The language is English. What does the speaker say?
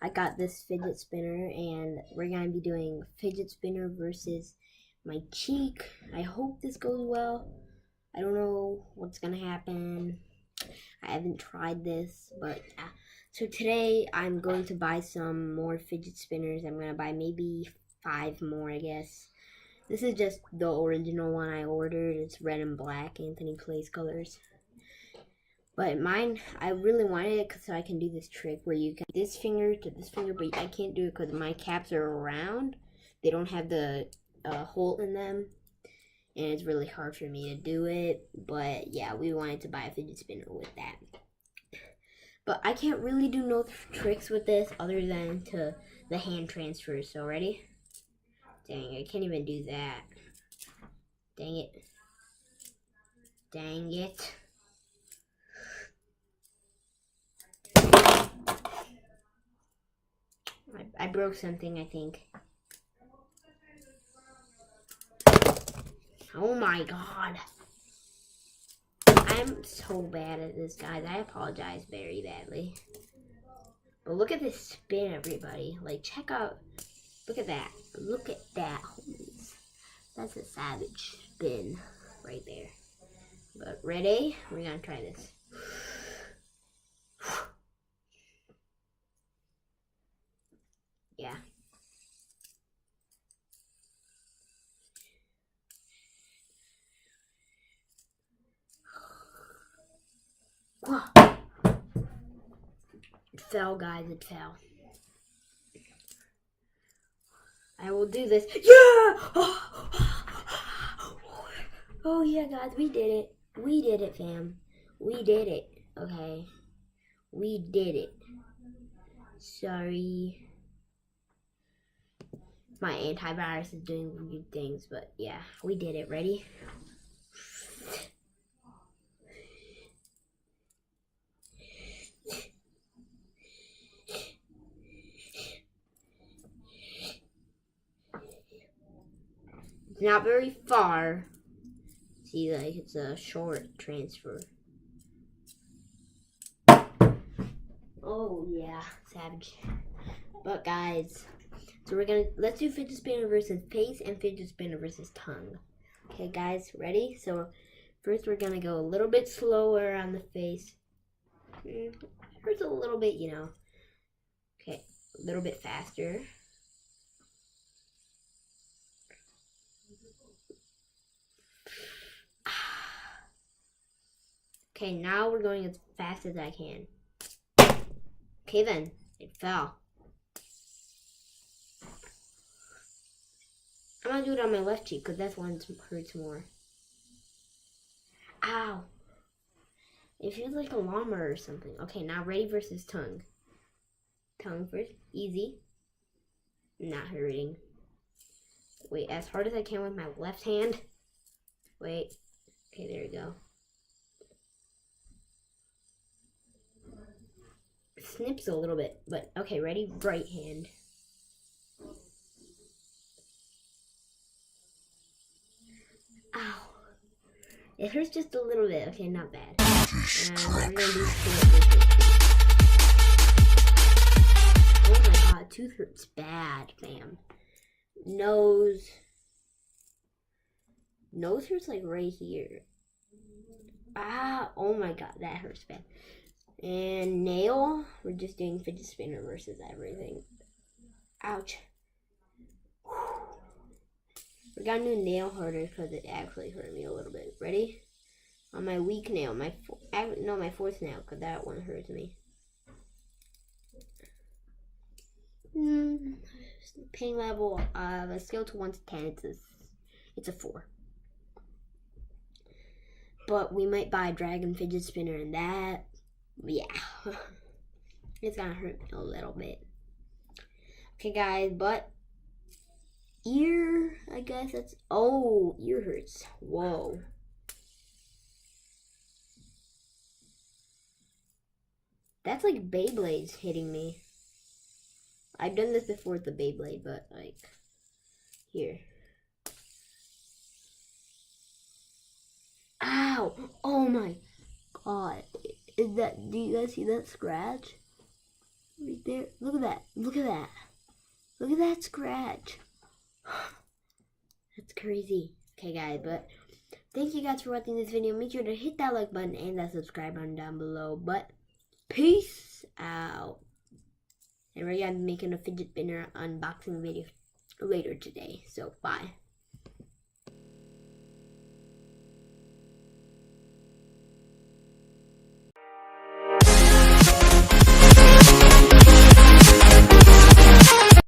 I got this fidget spinner, and we're gonna be doing fidget spinner versus my cheek. I hope this goes well. I don't know what's gonna happen. I haven't tried this, but yeah. So today I'm going to buy some more fidget spinners. I'm gonna buy maybe 5 more, I guess. This is just the original one I ordered. It's red and black, Anthony Place colors. But mine, I really wanted it so I can do this trick where you can this finger to this finger, but I can't do it because my caps are round. They don't have the hole in them, and it's really hard for me to do it. But yeah, we wanted to buy a fidget spinner with that. But I can't really do no tricks with this other than to the hand transfer. So ready? Dang, I can't even do that. Dang it. Dang it. I broke something, I think. Oh my god. I'm so bad at this, guys. I apologize very badly. But look at this spin, everybody. Like, check out. Look at that. Look at that. That's a savage spin right there. But ready? We're gonna try this. Yeah. It fell, guys. It fell. I will do this. Yeah! Oh yeah, guys. We did it. We did it, fam. We did it. Okay. We did it. Sorry. My antivirus is doing weird things, but yeah, we did it. Ready? It's not very far. See, like, it's a short transfer. Oh yeah, savage. But guys, so let's do fidget spinner versus face and fidget spinner versus tongue. Okay guys, ready? So first we're gonna go a little bit slower on the face. Hurts a little bit, you know. Okay, a little bit faster. Okay, now we're going as fast as I can. Okay then, it fell. I'm gonna do it on my left cheek because that's one that hurts more. Ow. It feels like a lawnmower or something. Okay, now ready versus tongue. Tongue first. Easy. Not hurting. Wait, as hard as I can with my left hand. Wait. Okay, there we go. Snips a little bit, but okay, ready? Right hand. Ow. It hurts just a little bit. Okay, not bad. And we're gonna do oh my god, tooth hurts bad, fam. Nose. Nose hurts like right here. Ah, oh my god, that hurts bad. And nail, we're just doing fidget spinner versus everything. Ouch. We got a new nail harder because it actually hurt me a little bit. Ready? On my weak nail, my fourth nail, because that one hurts me. Pain level of a scale to 1 to 10, it's a 4. But we might buy a dragon fidget spinner and that, yeah, it's gonna hurt me a little bit. Okay guys, but ear, I guess that's, oh, ear hurts. Whoa. That's like Beyblades hitting me. I've done this before with the Beyblade, but like, here. Ow! Oh my god. Is that, do you guys see that scratch? Right there. Look at that. Look at that. Look at that scratch. That's crazy. Okay, guys, but thank you guys for watching this video. Make sure to hit that like button and that subscribe button down below. But peace out. And we're going to be making a fidget spinner unboxing video later today. So, bye.